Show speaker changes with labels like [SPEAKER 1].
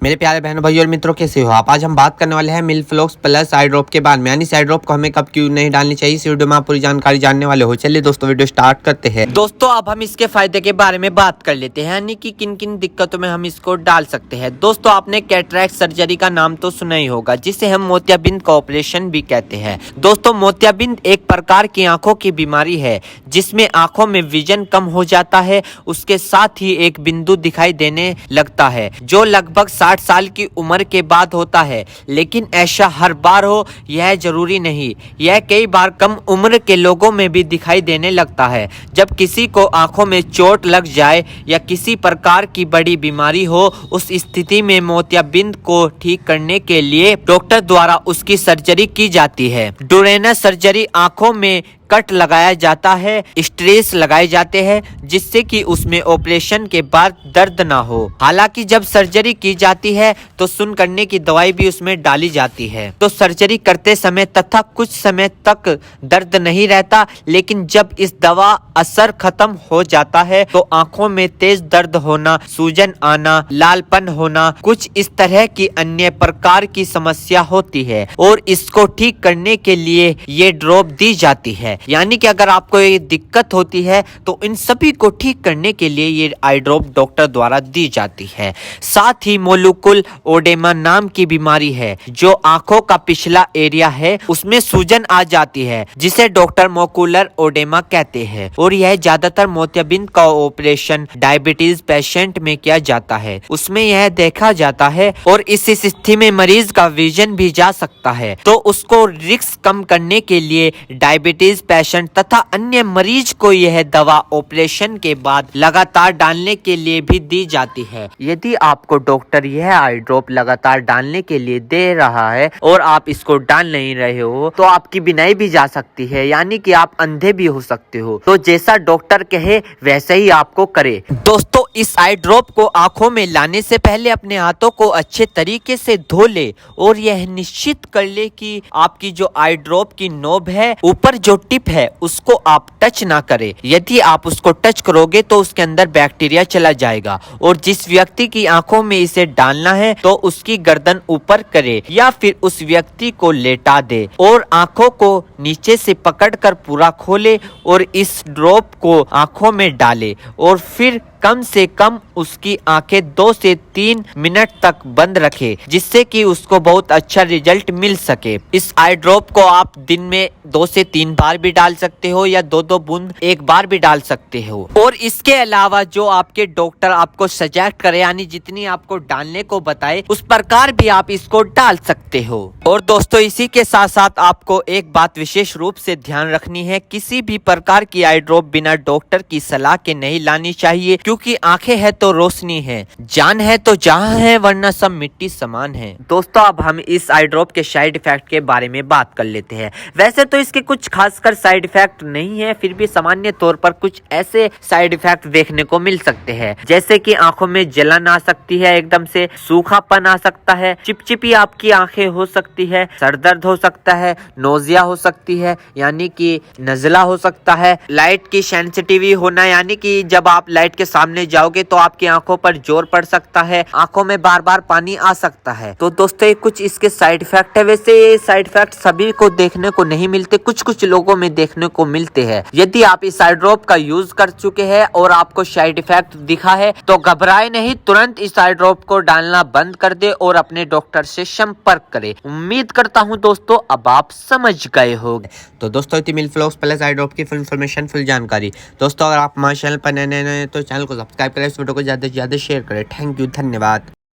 [SPEAKER 1] मेरे प्यारे बहनों भाइयों और मित्रों, कैसे हो आप। आज हम बात करने वाले हैं मिल्फ्लोक्स प्लस आई ड्रॉप के बारे में, यानी इस आई ड्रॉप को हमें कब क्यों नहीं डालनी चाहिए। इस वीडियो में आप पूरी जानकारी जानने वाले हो। चलिए दोस्तों वीडियो स्टार्ट करते हैं। दोस्तों अब हम इसके फायदे के बारे में बात कर लेते हैं, यानी कि किन किन दिक्कतों में हम इसको डाल सकते हैं। दोस्तों आपने कैटरैक्ट सर्जरी का नाम तो सुना ही होगा, जिसे हम मोतियाबिंद का ऑपरेशन भी कहते हैं। दोस्तों मोतियाबिंद एक प्रकार की आंखों की बीमारी है जिसमें आंखों में विजन कम हो जाता है, उसके साथ ही एक बिंदु दिखाई देने लगता है जो लगभग 60 साल की उम्र के बाद होता है। लेकिन ऐसा हर बार हो यह जरूरी नहीं, यह कई बार कम उम्र के लोगों में भी दिखाई देने लगता है। जब किसी को आंखों में चोट लग जाए या किसी प्रकार की बड़ी बीमारी हो, उस स्थिति में मोतियाबिंद को ठीक करने के लिए डॉक्टर द्वारा उसकी सर्जरी की जाती है। डोरेनस सर्जरी आंखों में कट लगाया जाता है, स्ट्रेस लगाए जाते हैं जिससे कि उसमें ऑपरेशन के बाद दर्द ना हो। हालांकि जब सर्जरी की जाती है तो सुन्न करने की दवाई भी उसमें डाली जाती है। तो सर्जरी करते समय तथा कुछ समय तक दर्द नहीं रहता, लेकिन जब इस दवा असर खत्म हो जाता है तो आंखों में तेज दर्द होना, सूजन आना, लालपन होना, कुछ इस तरह की अन्य प्रकार की समस्या होती है और इसको ठीक करने के लिए ये ड्रॉप दी जाती है। यानी कि अगर आपको ये दिक्कत होती है तो इन सभी को ठीक करने के लिए ये आई ड्रॉप डॉक्टर द्वारा दी जाती है। साथ ही मोलुकुल ओडेमा नाम की बीमारी है जो आंखों का पिछला एरिया है उसमें सूजन आ जाती है, जिसे डॉक्टर मोकुलर ओडेमा कहते हैं। और यह ज्यादातर मोतियाबिंद का ऑपरेशन डायबिटीज पेशेंट में किया जाता है, उसमें यह देखा जाता है और इस स्थिति में मरीज का विजन भी जा सकता है। तो उसको रिस्क कम करने के लिए डायबिटीज पेशेंट तथा अन्य मरीज को यह दवा ऑपरेशन के बाद लगातार डालने के लिए भी दी जाती है। यदि आपको डॉक्टर यह आई ड्रॉप लगातार डालने के लिए दे रहा है और आप इसको डाल नहीं रहे हो तो आपकी बीनाई भी जा सकती है, यानी कि आप अंधे भी हो सकते हो। तो जैसा डॉक्टर कहे वैसे ही आपको करे। दोस्तों इस आई ड्रॉप को आंखों में लाने से पहले अपने हाथों को अच्छे तरीके से धो ले और यह निश्चित कर ले कि आपकी जो आई ड्रॉप की नोब है, ऊपर जो टिप है, उसको आप टच ना करें। यदि आप उसको टच करोगे तो उसके अंदर बैक्टीरिया चला जाएगा। और जिस व्यक्ति की आंखों में इसे डालना है तो उसकी गर्दन ऊपर करे या फिर उस व्यक्ति को लेटा दे और आंखों को नीचे से पकड़कर पूरा खोले और इस ड्रॉप को आंखों में डाले और फिर कम से कम उसकी आंखें 2 से 3 मिनट तक बंद रखे, जिससे कि उसको बहुत अच्छा रिजल्ट मिल सके। इस आई ड्रॉप को आप दिन में 2 से 3 बार भी डाल सकते हो या 2-2 बूंद एक बार भी डाल सकते हो। और इसके अलावा जो आपके डॉक्टर आपको सजेस्ट करे, यानी जितनी आपको डालने को बताए उस प्रकार भी आप इसको डाल सकते हो। और दोस्तों इसी के साथ साथ आपको एक बात विशेष रूप से ध्यान रखनी है, किसी भी प्रकार की आई ड्रॉप बिना डॉक्टर की सलाह के नहीं लानी चाहिए, क्योंकि आंखें है तो रोशनी है, जान है तो जहां है, वरना सब मिट्टी समान है। दोस्तों अब हम इस आई ड्रॉप के साइड इफेक्ट के बारे में बात कर लेते हैं। वैसे तो इसके कुछ खासकर साइड इफेक्ट नहीं है, फिर भी सामान्य तौर पर कुछ ऐसे साइड इफेक्ट देखने को मिल सकते हैं, जैसे कि आंखों में जलन आ सकती है, एकदम से सूखापन आ सकता है, चिपचिपी आपकी आंखें हो सकती है, सर दर्द हो सकता है, नोजिया हो सकती है यानी कि नजला हो सकता है, लाइट की सेंसिटिविटी होना, यानी कि जब आप लाइट के सामने जाओगे तो आपकी आंखों पर जोर पड़ सकता है, आंखों में बार बार पानी आ सकता है। तो दोस्तों ये कुछ इसके साइड इफेक्ट है। वैसे ये साइड इफेक्ट सभी को देखने को नहीं मिलते, कुछ कुछ लोगों में देखने को मिलते हैं। यदि आप इस आई ड्रॉप का यूज कर चुके हैं और आपको साइड इफेक्ट दिखा है तो घबराए नहीं, तुरंत इस आई ड्रॉप को डालना बंद कर दे और अपने डॉक्टर से संपर्क करें। उम्मीद करता हूँ दोस्तों अब आप समझ गए हो। तो दोस्तों मिल्फ्लोक्स प्लस आई ड्रॉप की फुल इन्फॉर्मेशन, फुल जानकारी। दोस्तों अगर आप हमारे चैनल पर नए तो चैनल को सब्सक्राइब करें, इस वीडियो को ज्यादा से ज्यादा शेयर करें। थैंक यू, धन्यवाद।